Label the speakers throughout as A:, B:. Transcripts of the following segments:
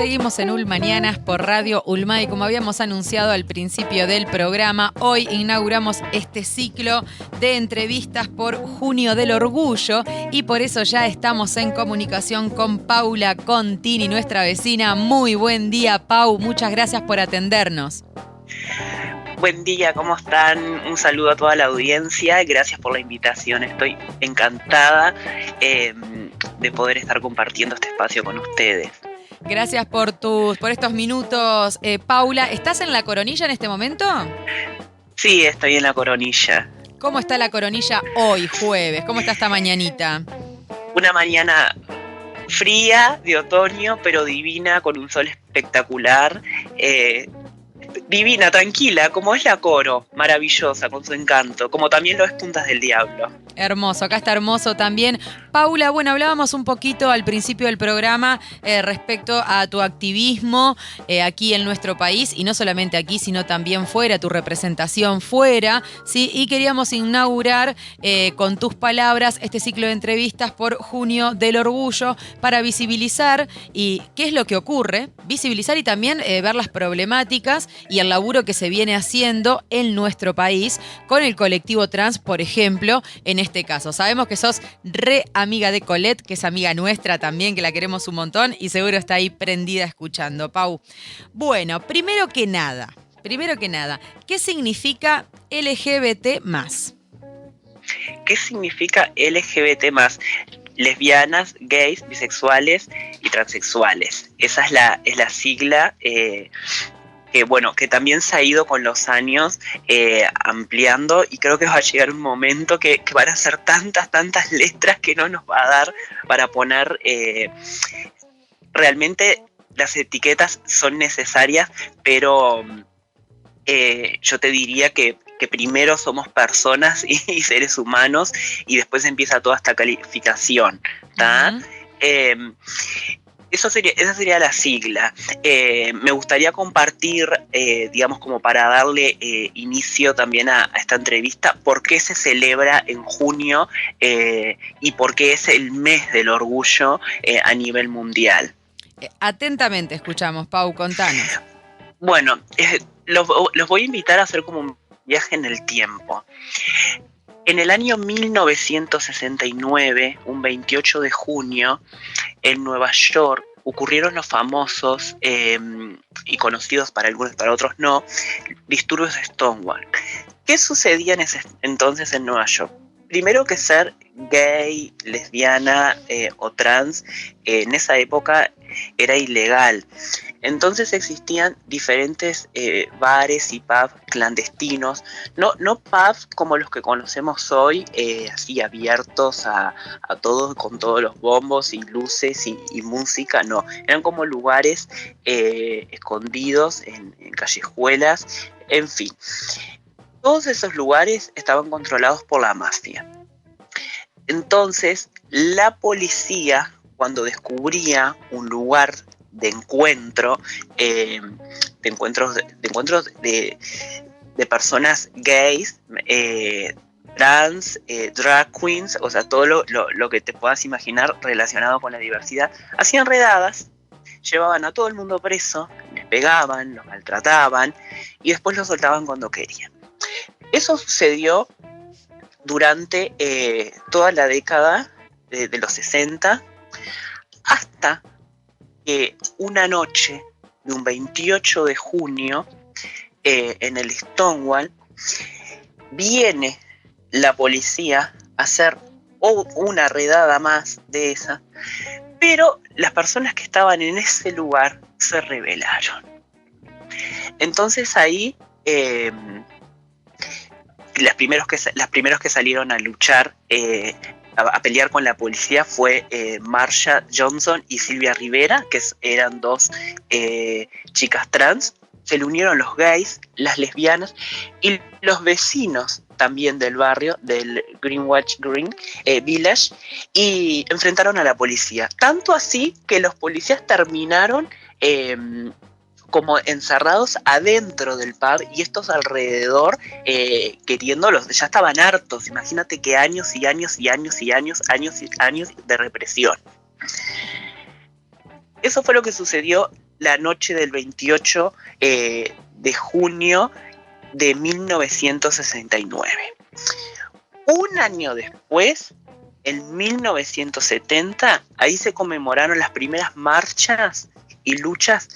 A: Seguimos en Mañanas por Radio Ulma y como habíamos anunciado al principio del programa, hoy inauguramos este ciclo de entrevistas por Junio del Orgullo y por eso ya estamos en comunicación con Paula Contini, nuestra vecina. Muy buen día, Pau. Muchas gracias por atendernos.
B: Buen día, ¿cómo están? Un saludo a toda la audiencia. Gracias por la invitación. Estoy encantada de poder estar compartiendo este espacio con ustedes.
A: Gracias por estos minutos. Paula, ¿estás en La Coronilla en este momento?
B: Sí, estoy en La Coronilla.
A: ¿Cómo está La Coronilla hoy, jueves? ¿Cómo está esta mañanita?
B: Una mañana fría de otoño, pero divina, con un sol espectacular. Divina, tranquila, como es la Coro, maravillosa, con su encanto, como también lo es Puntas del Diablo.
A: Hermoso, acá está hermoso también. Paula, bueno, hablábamos un poquito al principio del programa respecto a tu activismo aquí en nuestro país, y no solamente aquí, sino también fuera, tu representación fuera, ¿sí? Y queríamos inaugurar con tus palabras este ciclo de entrevistas por Junio del Orgullo para visibilizar y qué es lo que ocurre, visibilizar y también ver las problemáticas y el laburo que se viene haciendo en nuestro país con el colectivo trans, por ejemplo, en este caso. Sabemos que sos re amiga de Colette, que es amiga nuestra también, que la queremos un montón y seguro está ahí prendida escuchando. Pau, bueno, primero que nada, ¿qué significa LGBT+?
B: ¿Qué significa LGBT+? Lesbianas, gays, bisexuales y transexuales. Esa es la sigla que también se ha ido con los años ampliando, y creo que va a llegar un momento que van a ser tantas letras que no nos va a dar para poner. Realmente las etiquetas son necesarias, pero yo te diría que primero somos personas y seres humanos, y después empieza toda esta calificación, ¿tá? Uh-huh. Esa sería la sigla. Me gustaría compartir, digamos, como para darle inicio también a esta entrevista, por qué se celebra en junio y por qué es el mes del orgullo a nivel mundial.
A: Atentamente escuchamos, Pau, contanos.
B: Bueno, los voy a invitar a hacer como un viaje en el tiempo. En el año 1969, un 28 de junio, en Nueva York, ocurrieron los famosos y conocidos para algunos y para otros no, disturbios de Stonewall. ¿Qué sucedía en ese entonces en Nueva York? Primero, que ser gay, lesbiana o trans en esa época era ilegal. Entonces existían diferentes bares y pubs clandestinos, no pubs como los que conocemos hoy, así abiertos a todos, con todos los bombos y luces y música, no. Eran como lugares escondidos en callejuelas, en fin. Todos esos lugares estaban controlados por la mafia. Entonces, la policía, cuando descubría un lugar de encuentros de personas gays, trans, drag queens, o sea, todo lo que te puedas imaginar relacionado con la diversidad, hacían redadas, llevaban a todo el mundo preso, les pegaban, los maltrataban y después los soltaban cuando querían. Eso sucedió durante toda la década de los 60, hasta que una noche de un 28 de junio, en el Stonewall, viene la policía a hacer una redada más de esa, pero las personas que estaban en ese lugar se rebelaron. Entonces ahí las primeros que salieron a luchar, a pelear con la policía, fue Marsha Johnson y Silvia Rivera, que eran dos chicas trans. Se le unieron los gays, las lesbianas y los vecinos también del barrio, del Greenwich Village, y enfrentaron a la policía. Tanto así que los policías terminaron como encerrados adentro del pub, y estos alrededor queriéndolos, ya estaban hartos. Imagínate que años y años y años y años de represión. Eso fue lo que sucedió la noche del 28 de junio de 1969. Un año después, en 1970, ahí se conmemoraron las primeras marchas y luchas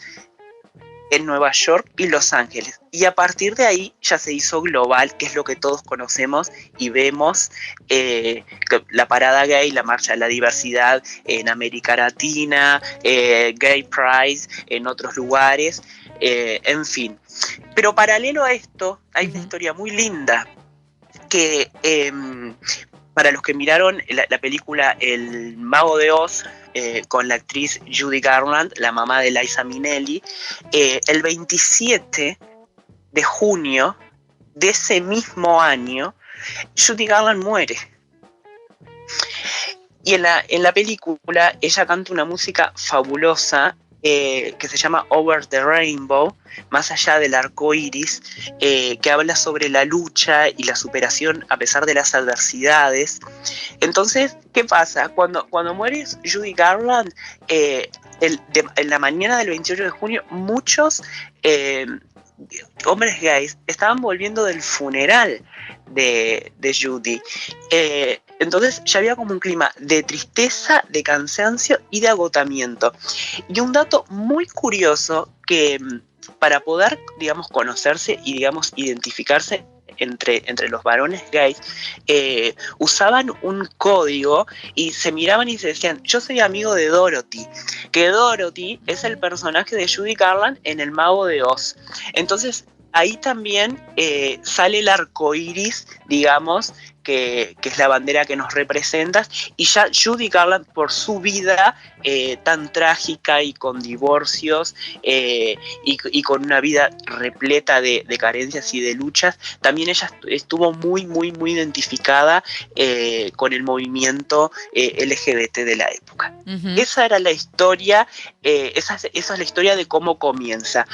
B: en Nueva York y Los Ángeles. Y a partir de ahí ya se hizo global, que es lo que todos conocemos y vemos, la parada gay, la marcha de la diversidad en América Latina, Gay Pride en otros lugares, en fin. Pero paralelo a esto, hay una historia muy linda que... para los que miraron la película El Mago de Oz, con la actriz Judy Garland, la mamá de Liza Minnelli, el 27 de junio de ese mismo año, Judy Garland muere. Y en la película ella canta una música fabulosa que se llama Over the Rainbow, más allá del arco iris, que habla sobre la lucha y la superación a pesar de las adversidades. Entonces, ¿qué pasa? Cuando muere Judy Garland, en la mañana del 28 de junio, muchos hombres gays estaban volviendo del funeral de Judy. Entonces ya había como un clima de tristeza, de cansancio y de agotamiento. Y un dato muy curioso que para poder, digamos, conocerse y, digamos, identificarse entre los varones gays, usaban un código y se miraban y se decían: yo soy amigo de Dorothy, que Dorothy es el personaje de Judy Garland en El Mago de Oz. Entonces ahí también sale el arco iris, digamos, que es la bandera que nos representa, y ya Judy Garland, por su vida tan trágica y con divorcios y con una vida repleta de carencias y de luchas, también ella estuvo muy, muy, muy identificada con el movimiento LGBT de la época. Uh-huh. Esa era la historia, esa es la historia de cómo comienza.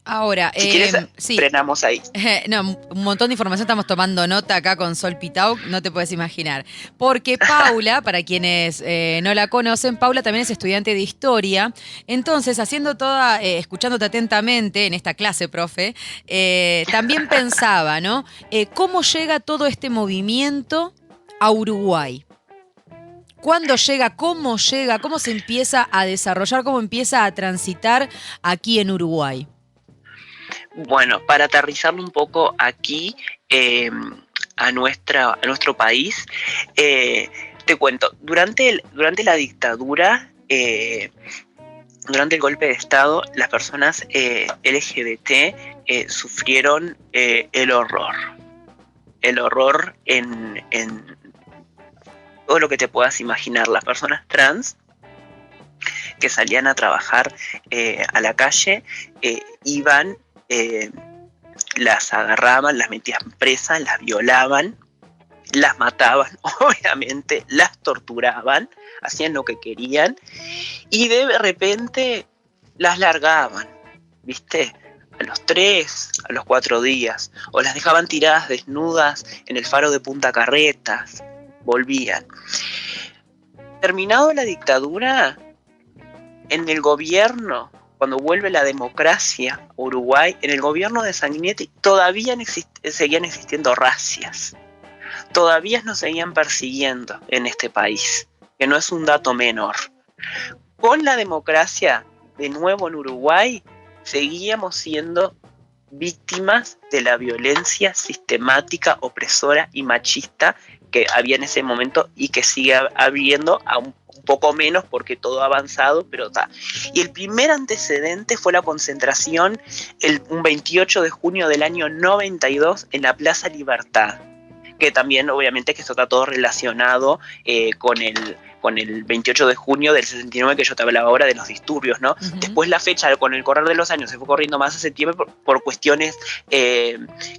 A: Ahora,
B: si quieres, sí. Frenamos ahí.
A: No, un montón de información, estamos tomando nota acá con Sol Pitau, no te puedes imaginar. Porque Paula, para quienes no la conocen, Paula también es estudiante de historia. Entonces, escuchándote atentamente en esta clase, profe, también pensaba, ¿no? ¿Cómo llega todo este movimiento a Uruguay? ¿Cuándo llega? ¿Cómo llega? ¿Cómo se empieza a desarrollar? ¿Cómo empieza a transitar aquí en Uruguay?
B: Bueno, para aterrizarlo un poco aquí a nuestro país, te cuento, durante la dictadura, durante el golpe de Estado, las personas LGBT sufrieron el horror en todo lo que te puedas imaginar. Las personas trans que salían a trabajar a la calle iban... las agarraban, las metían presas, las violaban, las mataban, obviamente, las torturaban, hacían lo que querían y de repente las largaban, ¿viste? A los 3, a los 4 días, o las dejaban tiradas desnudas en el faro de Punta Carretas, volvían. Terminado la dictadura, en el gobierno, cuando vuelve la democracia a Uruguay, en el gobierno de Sanguinetti todavía seguían existiendo racias. Todavía nos seguían persiguiendo en este país, que no es un dato menor. Con la democracia de nuevo en Uruguay, seguíamos siendo víctimas de la violencia sistemática, opresora y machista que había en ese momento y que sigue habiendo un poco menos porque todo ha avanzado, pero está. Y el primer antecedente fue la concentración un 28 de junio del año 92 en la Plaza Libertad, que también obviamente que esto está todo relacionado con el 28 de junio del 69 que yo te hablaba ahora de los disturbios, ¿no? Uh-huh. Después la fecha, con el correr de los años, se fue corriendo más a septiembre por cuestiones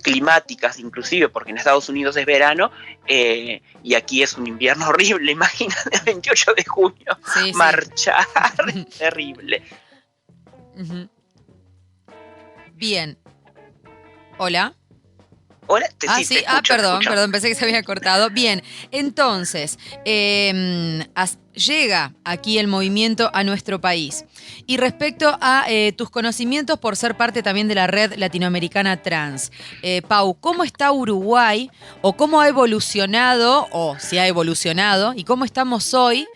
B: climáticas, inclusive, porque en Estados Unidos es verano y aquí es un invierno horrible. Imagínate, el 28 de junio, sí, marchar, sí. Terrible.
A: Uh-huh. Bien. Hola.
B: Hola,
A: Ah,
B: sí,
A: sí,
B: te escucho, te escucho.
A: perdón, pensé que se había cortado. Bien, entonces, llega aquí el movimiento a nuestro país. Y respecto a tus conocimientos por ser parte también de la red latinoamericana trans, Pau, ¿cómo está Uruguay o cómo ha evolucionado, o si ha evolucionado, y cómo estamos hoy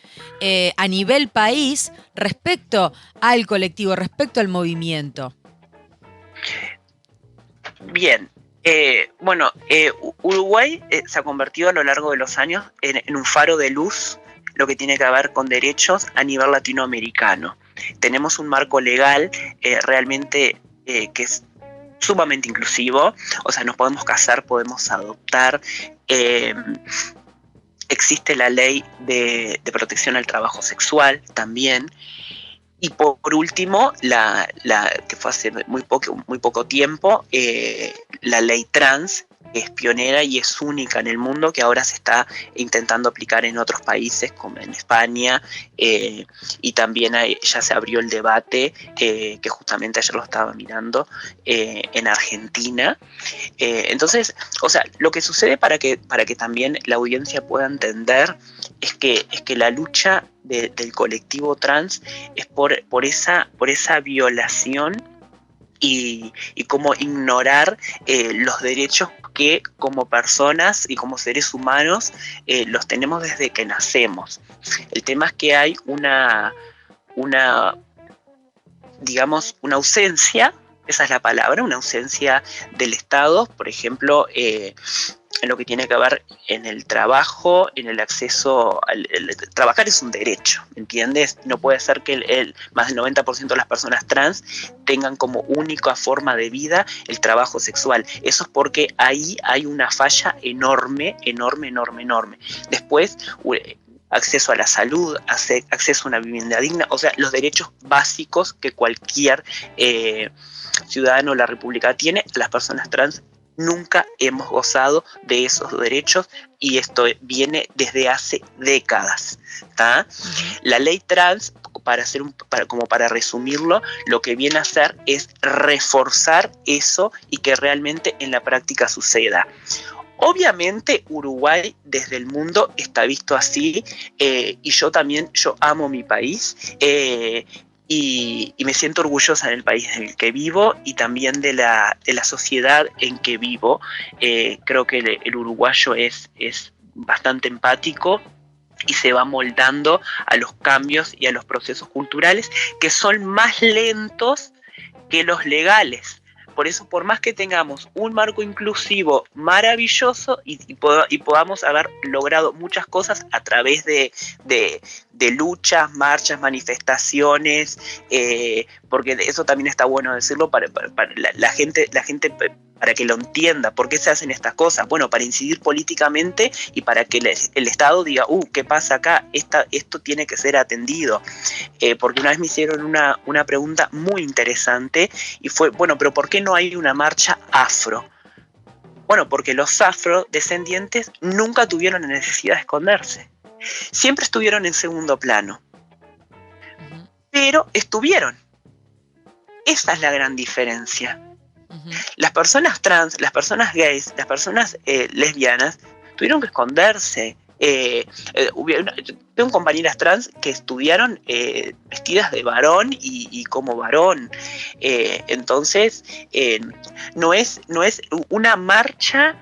A: a nivel país respecto al colectivo, respecto al movimiento?
B: Bien. Uruguay se ha convertido a lo largo de los años en un faro de luz, lo que tiene que ver con derechos a nivel latinoamericano. Tenemos un marco legal realmente que es sumamente inclusivo, o sea, nos podemos casar, podemos adoptar. eh, Existe la ley de protección al trabajo sexual también. Y por último, que fue hace muy poco tiempo, la ley trans, que es pionera y es única en el mundo, que ahora se está intentando aplicar en otros países, como en España, y también ya se abrió el debate, que justamente ayer lo estaba mirando, en Argentina. Entonces, o sea, lo que sucede para que también la audiencia pueda entender es que la lucha del colectivo trans es por esa violación y cómo ignorar los derechos que como personas y como seres humanos los tenemos desde que nacemos. El tema es que hay una digamos, una ausencia, esa es la palabra, una ausencia del Estado, por ejemplo, en lo que tiene que ver en el trabajo, en el acceso trabajar es un derecho, ¿entiendes? No puede ser que más del 90% de las personas trans tengan como única forma de vida el trabajo sexual. Eso es porque ahí hay una falla enorme. Después, acceso a la salud, acceso a una vivienda digna, o sea, los derechos básicos que cualquier ciudadano de la República tiene. Las personas trans nunca hemos gozado de esos derechos y esto viene desde hace décadas, ¿tá? La ley trans, para resumirlo, lo que viene a hacer es reforzar eso y que realmente en la práctica suceda. Obviamente Uruguay desde el mundo está visto así, y yo amo mi país, y me siento orgullosa del país en el que vivo y también de la sociedad en que vivo. Creo que el uruguayo es bastante empático y se va moldando a los cambios y a los procesos culturales que son más lentos que los legales. Por eso, por más que tengamos un marco inclusivo maravilloso y podamos haber logrado muchas cosas a través de luchas, marchas, manifestaciones, porque eso también está bueno decirlo para la gente, para que lo entienda. ¿Por qué se hacen estas cosas? Bueno, para incidir políticamente y para que el Estado diga, ¿qué pasa acá? Esto tiene que ser atendido. Porque una vez me hicieron una pregunta muy interesante y fue, bueno, pero ¿por qué no hay una marcha afro? Bueno, porque los afrodescendientes nunca tuvieron la necesidad de esconderse. Siempre estuvieron en segundo plano. Pero estuvieron. Esa es la gran diferencia. Las personas trans, las personas gays, las personas lesbianas tuvieron que esconderse. Tengo compañeras trans que estudiaron vestidas de varón y como varón. Entonces, no es una marcha,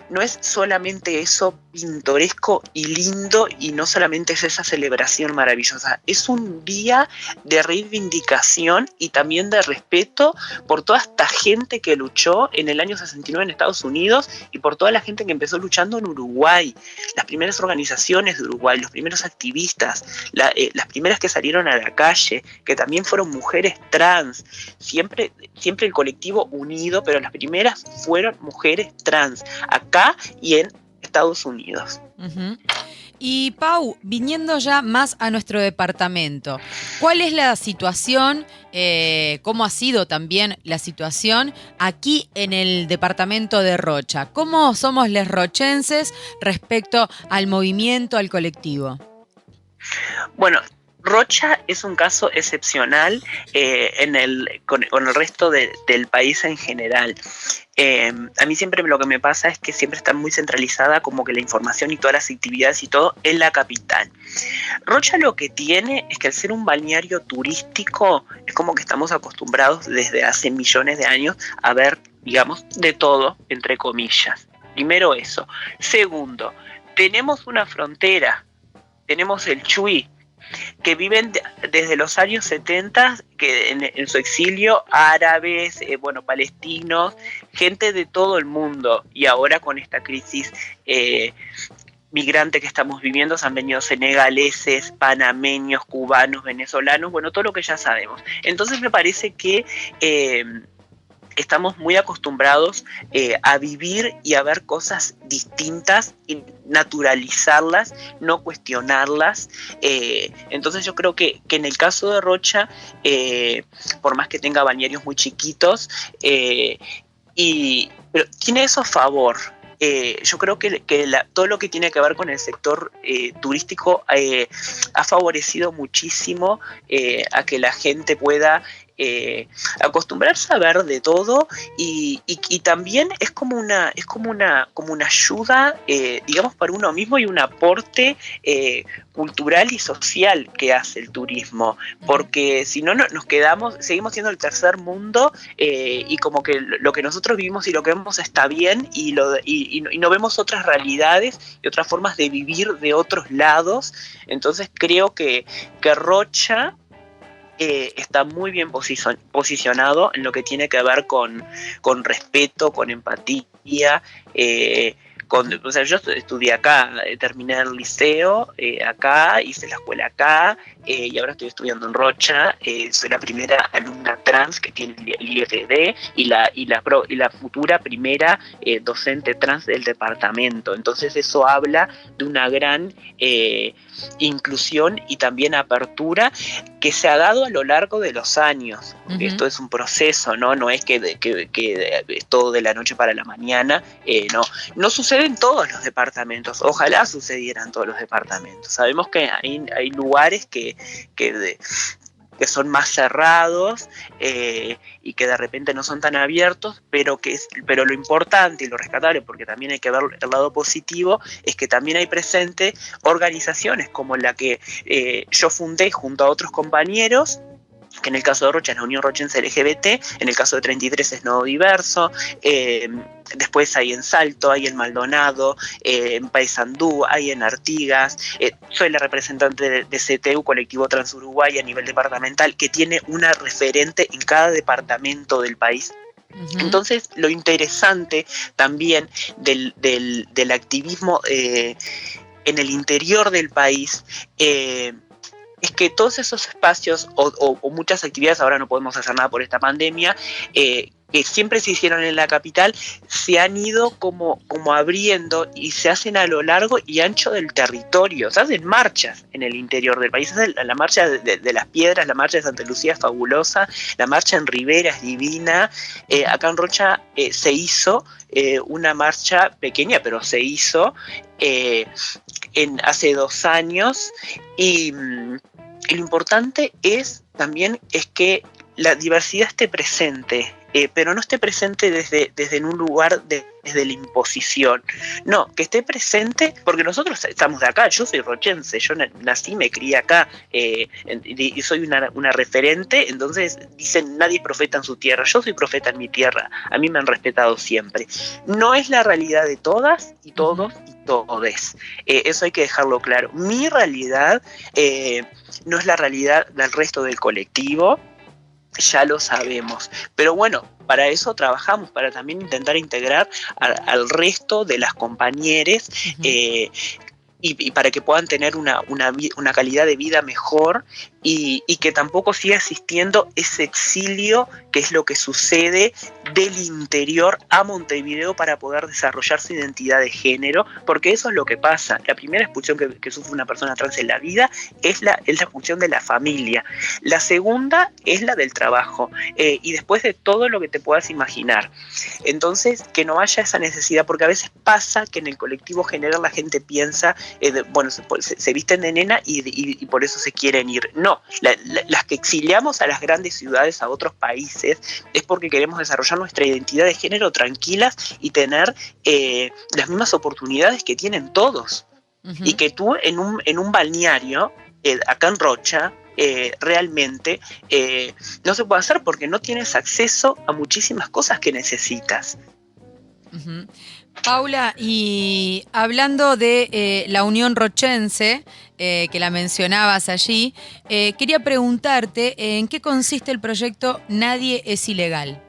B: no es solamente eso pintoresco y lindo, y no solamente es esa celebración maravillosa, es un día de reivindicación y también de respeto por toda esta gente que luchó en el año 69 en Estados Unidos y por toda la gente que empezó luchando en Uruguay, las primeras organizaciones de Uruguay, los primeros activistas, las primeras que salieron a la calle, que también fueron mujeres trans, siempre el colectivo unido, pero las primeras fueron mujeres trans, acá y en Estados Unidos.
A: Y Pau, viniendo ya más a nuestro departamento, ¿cuál es la situación, cómo ha sido también la situación aquí en el departamento de Rocha? ¿Cómo somos les rochenses respecto al movimiento, al colectivo?
B: Bueno, Rocha es un caso excepcional con el resto del país en general. A mí siempre lo que me pasa es que siempre está muy centralizada como que la información y todas las actividades y todo en la capital. Rocha lo que tiene es que al ser un balneario turístico es como que estamos acostumbrados desde hace millones de años a ver, digamos, de todo, entre comillas. Primero eso. Segundo, tenemos una frontera, tenemos el Chuy, que viven desde los años 70, que en su exilio, árabes, palestinos, gente de todo el mundo, y ahora con esta crisis migrante que estamos viviendo, se han venido senegaleses, panameños, cubanos, venezolanos, bueno, todo lo que ya sabemos. Entonces me parece que estamos muy acostumbrados a vivir y a ver cosas distintas y naturalizarlas, no cuestionarlas. Entonces yo creo que en el caso de Rocha, por más que tenga balnearios muy chiquitos, pero tiene eso a favor. Yo creo que todo lo que tiene que ver con el sector turístico ha favorecido muchísimo a que la gente pueda acostumbrarse a ver de todo y también es como una ayuda, digamos, para uno mismo y un aporte cultural y social que hace el turismo, porque si no nos seguimos siendo el tercer mundo y como que lo que nosotros vivimos y lo que vemos está bien y no vemos otras realidades y otras formas de vivir de otros lados. Entonces creo que Rocha está muy bien posicionado en lo que tiene que ver con respeto, con empatía. O sea, yo estudié acá, terminé el liceo acá, hice la escuela acá, y ahora estoy estudiando en Rocha. Soy la primera alumna trans que tiene el IFD y la futura primera docente trans del departamento. Entonces eso habla de una gran inclusión y también apertura que se ha dado a lo largo de los años. Porque esto es un proceso, no es que es todo de la noche para la mañana. No sucede en todos los departamentos. Ojalá sucediera en todos los departamentos. Sabemos que hay lugares que son más cerrados y que de repente no son tan abiertos, pero lo importante y lo rescatable, porque también hay que ver el lado positivo, es que también hay presente organizaciones como la que yo fundé junto a otros compañeros, que en el caso de Rocha es la Unión Rochense LGBT, en el caso de 33 es Nodo Diverso, después hay en Salto, hay en Maldonado, en Paysandú, hay en Artigas. Soy la representante de CTU, Colectivo Trans Uruguay, a nivel departamental, que tiene una referente en cada departamento del país. Entonces, lo interesante también del activismo en el interior del país es que todos esos espacios o muchas actividades, ahora no podemos hacer nada por esta pandemia, que siempre se hicieron en la capital, se han ido como abriendo y se hacen a lo largo y ancho del territorio. Se hacen marchas en el interior del país. La marcha de las Piedras, la marcha de Santa Lucía es fabulosa, la marcha en Rivera es divina. Acá en Rocha se hizo una marcha pequeña, pero se hizo hace 2 años y lo importante también es que la diversidad esté presente, pero no esté presente desde en un lugar desde la imposición. No, que esté presente porque nosotros estamos de acá. Yo soy rochense, yo nací, me crié acá y soy una referente. Entonces dicen, nadie es profeta en su tierra. Yo soy profeta en mi tierra. A mí me han respetado siempre. No es la realidad de todas y todos y todes. Eso hay que dejarlo claro. Mi realidad no es la realidad del resto del colectivo. Ya lo sabemos, pero bueno, para eso trabajamos, para también intentar integrar al resto de las compañeras y para que puedan tener una calidad de vida mejor y que tampoco siga existiendo ese exilio que es lo que sucede del interior a Montevideo para poder desarrollar su identidad de género, porque eso es lo que pasa. La primera expulsión que sufre una persona trans en la vida es la expulsión de la familia. La segunda es la del trabajo y después de todo lo que te puedas imaginar. Entonces, que no haya esa necesidad, porque a veces pasa que en el colectivo general la gente piensa se visten de nena y por eso se quieren ir. No, las que exiliamos a las grandes ciudades, a otros países, es porque queremos desarrollar nuestra identidad de género tranquilas y tener las mismas oportunidades que tienen todos. Uh-huh. Y que tú en un balneario, acá en Rocha, realmente no se puede hacer porque no tienes acceso a muchísimas cosas que necesitas.
A: Uh-huh. Paula, y hablando de la Unión Rochense, que la mencionabas allí, quería preguntarte en qué consiste el proyecto Nadie es Ilegal.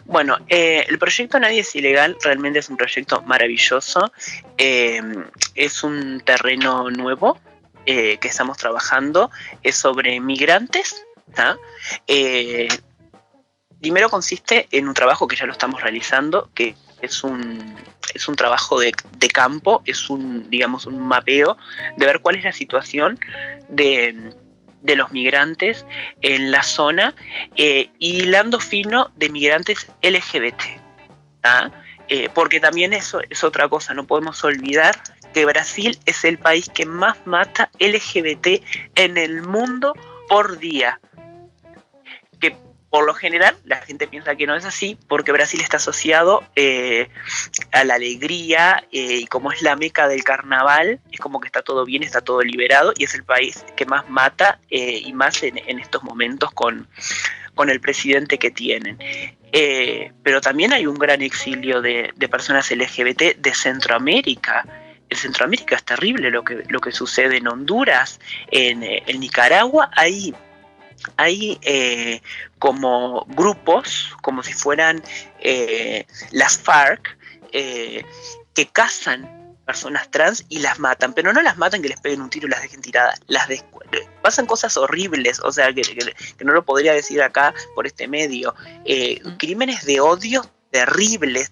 B: Bueno, el proyecto Nadie es Ilegal realmente es un proyecto maravilloso, es un terreno nuevo que estamos trabajando, es sobre migrantes, primero consiste en un trabajo que ya lo estamos realizando, que es un trabajo de campo, es un mapeo de ver cuál es la situación de los migrantes en la zona, y hilando fino de migrantes LGBT, porque también eso es otra cosa, no podemos olvidar que Brasil es el país que más mata LGBT en el mundo por día, que por lo general la gente piensa que no es así porque Brasil está asociado a la alegría, y como es la meca del carnaval, es como que está todo bien, está todo liberado, y es el país que más mata, y más en estos momentos con el presidente que tienen. Pero también hay un gran exilio de personas LGBT de Centroamérica. En Centroamérica es terrible lo que sucede en Honduras, en Nicaragua. Hay como grupos, como si fueran las FARC, que cazan personas trans y las matan, pero no las matan que les peguen un tiro y las dejen tiradas, pasan cosas horribles, o sea, que no lo podría decir acá por este medio, crímenes de odio terribles,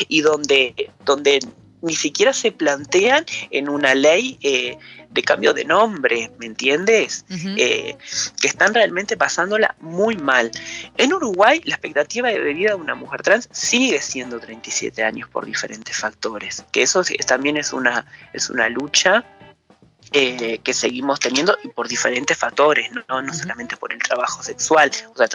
B: y donde ni siquiera se plantean en una ley de cambio de nombre, ¿me entiendes? Uh-huh. Que están realmente pasándola muy mal. En Uruguay, la expectativa de vida de una mujer trans sigue siendo 37 años por diferentes factores, que eso también es una lucha que seguimos teniendo, y por diferentes factores, no solamente por el trabajo sexual. O sea, el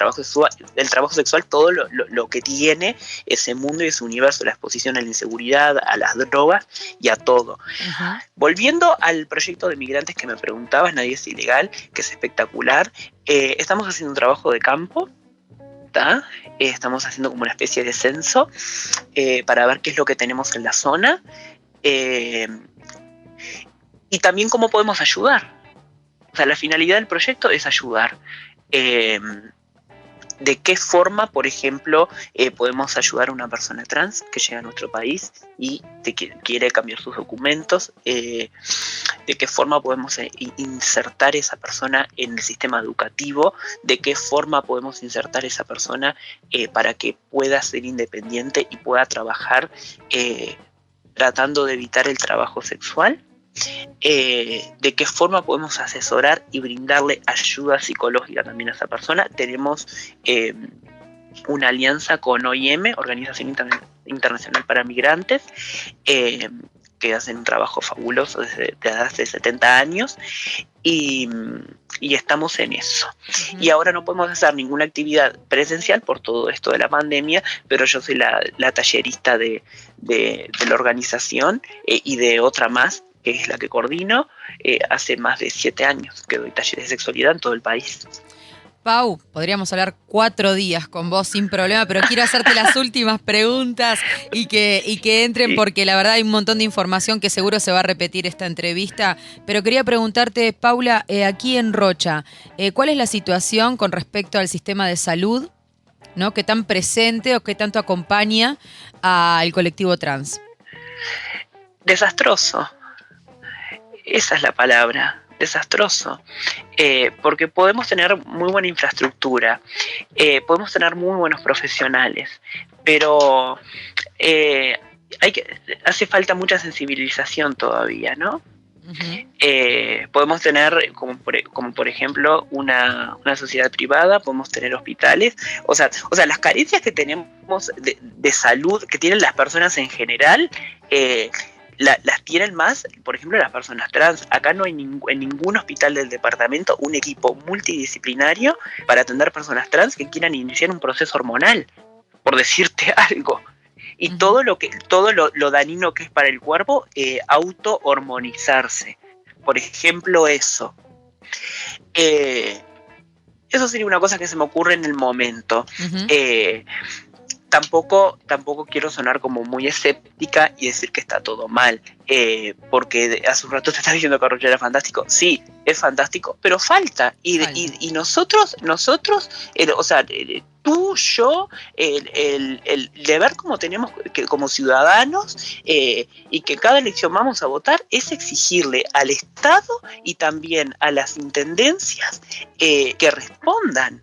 B: trabajo sexual, todo lo que tiene ese mundo y ese universo, la exposición a la inseguridad, a las drogas y a todo. Uh-huh. Volviendo al proyecto de migrantes que me preguntabas, Nadie es Ilegal, que es espectacular, estamos haciendo un trabajo de campo. Estamos haciendo como una especie de censo para ver qué es lo que tenemos en la zona, y también cómo podemos ayudar. O sea, la finalidad del proyecto es ayudar. ¿De qué forma, por ejemplo, podemos ayudar a una persona trans que llega a nuestro país y quiere cambiar sus documentos? ¿De qué forma podemos insertar esa persona en el sistema educativo? ¿De qué forma podemos insertar esa persona para que pueda ser independiente y pueda trabajar tratando de evitar el trabajo sexual? De qué forma podemos asesorar y brindarle ayuda psicológica también a esa persona. Tenemos una alianza con OIM, Organización Internacional para Migrantes, que hacen un trabajo fabuloso desde hace 70 años, y estamos en eso. Uh-huh. Y ahora no podemos hacer ninguna actividad presencial por todo esto de la pandemia, pero yo soy la tallerista de la organización, y de otra más, que es la que coordino, hace más de 7 años que doy talleres de sexualidad en todo el país.
A: Pau, podríamos hablar 4 días con vos sin problema, pero quiero hacerte las últimas preguntas y que entren, porque la verdad hay un montón de información que seguro se va a repetir esta entrevista, pero quería preguntarte, Paula, aquí en Rocha, ¿cuál es la situación con respecto al sistema de salud, ¿no? ¿Qué tan presente o qué tanto acompaña al colectivo trans?
B: Desastroso. Esa es la palabra, desastroso, porque podemos tener muy buena infraestructura, podemos tener muy buenos profesionales, pero hace falta mucha sensibilización todavía, ¿no? Podemos tener, como por ejemplo, una sociedad privada, podemos tener hospitales, o sea, las carencias que tenemos de salud, que tienen las personas en general, las tienen más, por ejemplo, las personas trans. Acá no hay en ningún hospital del departamento un equipo multidisciplinario para atender personas trans que quieran iniciar un proceso hormonal, por decirte algo. Y todo lo dañino que es para el cuerpo, auto-hormonizarse. Por ejemplo, eso. Eso sería una cosa que se me ocurre en el momento. Tampoco quiero sonar como muy escéptica y decir que está todo mal, porque hace un rato te estaba diciendo que Arroyo era fantástico. Sí, es fantástico, pero falta. Y nosotros, o sea, tú, yo, el deber como tenemos como ciudadanos, y que cada elección vamos a votar, es exigirle al Estado y también a las intendencias que respondan.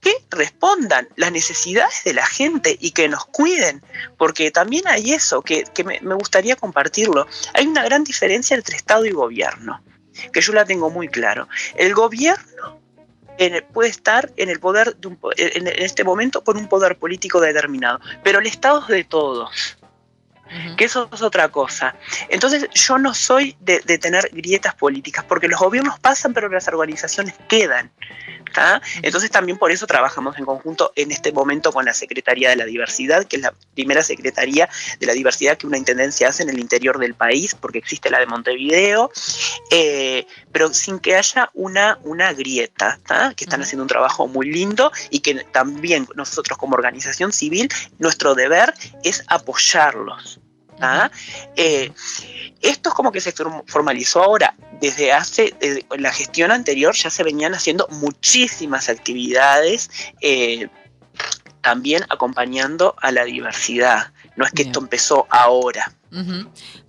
B: Que respondan las necesidades de la gente y que nos cuiden, porque también hay eso que me gustaría compartirlo. Hay una gran diferencia entre Estado y gobierno, que yo la tengo muy claro. El gobierno puede estar en el poder en este momento con un poder político determinado, pero el Estado es de todos. Que eso es otra cosa. Entonces yo no soy de tener grietas políticas, porque los gobiernos pasan pero las organizaciones quedan, ¿tá? Entonces también por eso trabajamos en conjunto en este momento con la Secretaría de la Diversidad, que es la primera Secretaría de la Diversidad que una intendencia hace en el interior del país, porque existe la de Montevideo, pero sin que haya una grieta, ¿tá? Que están haciendo un trabajo muy lindo y que también nosotros como organización civil, nuestro deber es apoyarlos. Esto es como que se formalizó ahora. Desde la gestión anterior ya se venían haciendo muchísimas actividades, también acompañando a la diversidad. No es que esto empezó ahora.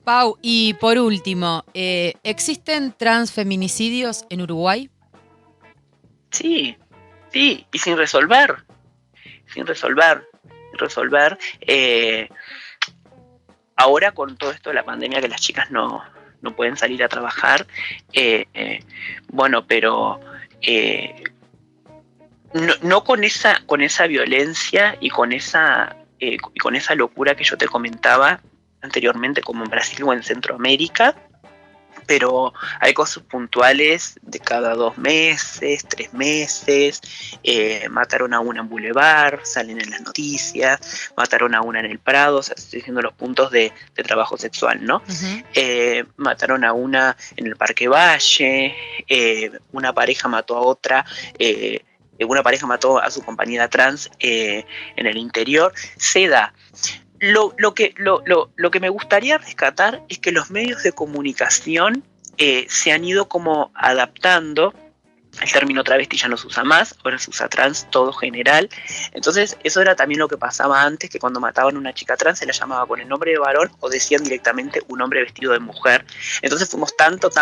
A: Pau, y por último, ¿existen transfeminicidios en Uruguay?
B: Sí, y sin resolver. Ahora con todo esto de la pandemia, que las chicas no pueden salir a trabajar, bueno, pero no con esa violencia y con esa locura que yo te comentaba anteriormente, como en Brasil o en Centroamérica, pero hay cosas puntuales de cada 2 meses, 3 meses. Mataron a una en Boulevard, salen en las noticias, mataron a una en el Prado, o sea, estoy diciendo los puntos de trabajo sexual, ¿no? Mataron a una en el Parque Valle, una pareja mató a otra, una pareja mató a su compañera trans en el interior. Se da. Lo que me gustaría rescatar es que los medios de comunicación se han ido como adaptando. El término travesti ya no se usa más, ahora se usa trans, todo general. Entonces eso era también lo que pasaba antes, que cuando mataban a una chica trans se la llamaba con el nombre de varón o decían directamente un hombre vestido de mujer. Entonces fuimos tanto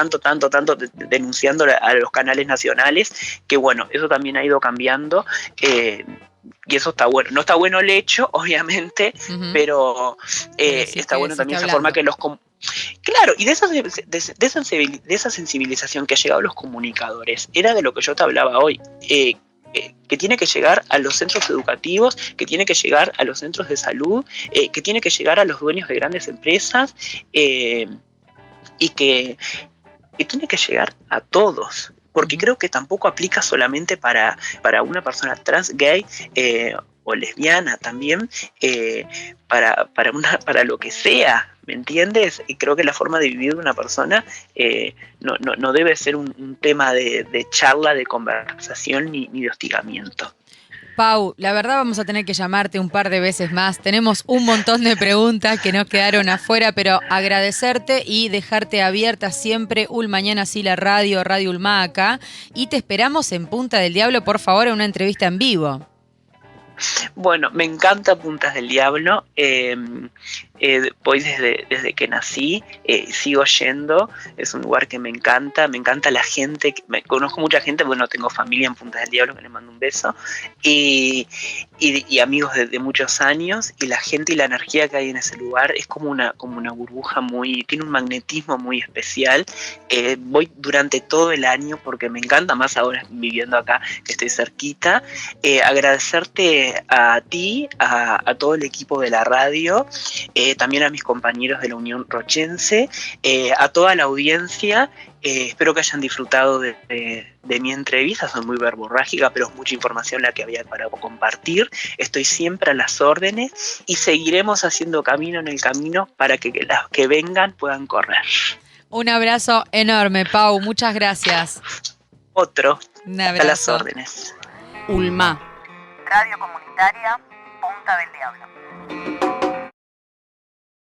B: denunciando a los canales nacionales, que bueno, eso también ha ido cambiando. Y eso está bueno. No está bueno el hecho, obviamente, pero está bueno también esa forma que los... Claro, y de esa sensibilización que ha llegado a los comunicadores, era de lo que yo te hablaba hoy, que tiene que llegar a los centros educativos, que tiene que llegar a los centros de salud, que tiene que llegar a los dueños de grandes empresas, y que tiene que llegar a todos. Porque creo que tampoco aplica solamente para una persona trans, gay o lesbiana, también para lo que sea, ¿me entiendes? Y creo que la forma de vivir de una persona no debe ser un tema de charla, de conversación ni de hostigamiento.
A: Pau, la verdad vamos a tener que llamarte un par de veces más. Tenemos un montón de preguntas que nos quedaron afuera, pero agradecerte y dejarte abierta siempre Mañana sí la Radio Ulmaca. Y te esperamos en Punta del Diablo, por favor, en una entrevista en vivo.
B: Bueno, me encanta Puntas del Diablo. voy desde que nací, sigo yendo, es un lugar que me encanta la gente, conozco mucha gente, bueno, tengo familia en Punta del Diablo que le mando un beso, y amigos de muchos años, y la gente y la energía que hay en ese lugar es como una burbuja tiene un magnetismo muy especial. Voy durante todo el año porque me encanta, más ahora viviendo acá que estoy cerquita. Agradecerte a ti, a todo el equipo de la radio, también a mis compañeros de la Unión Rochense, a toda la audiencia. Espero que hayan disfrutado de mi entrevista. Soy muy verborrágica, pero es mucha información la que había para compartir. Estoy siempre a las órdenes y seguiremos haciendo camino en el camino para que las que vengan puedan correr.
A: Un abrazo enorme, Pau. Muchas gracias.
B: Otro.
A: Un
B: A
A: abrazo.
B: las órdenes.
A: Ulma.
C: Radio Comunitaria Punta del Diablo.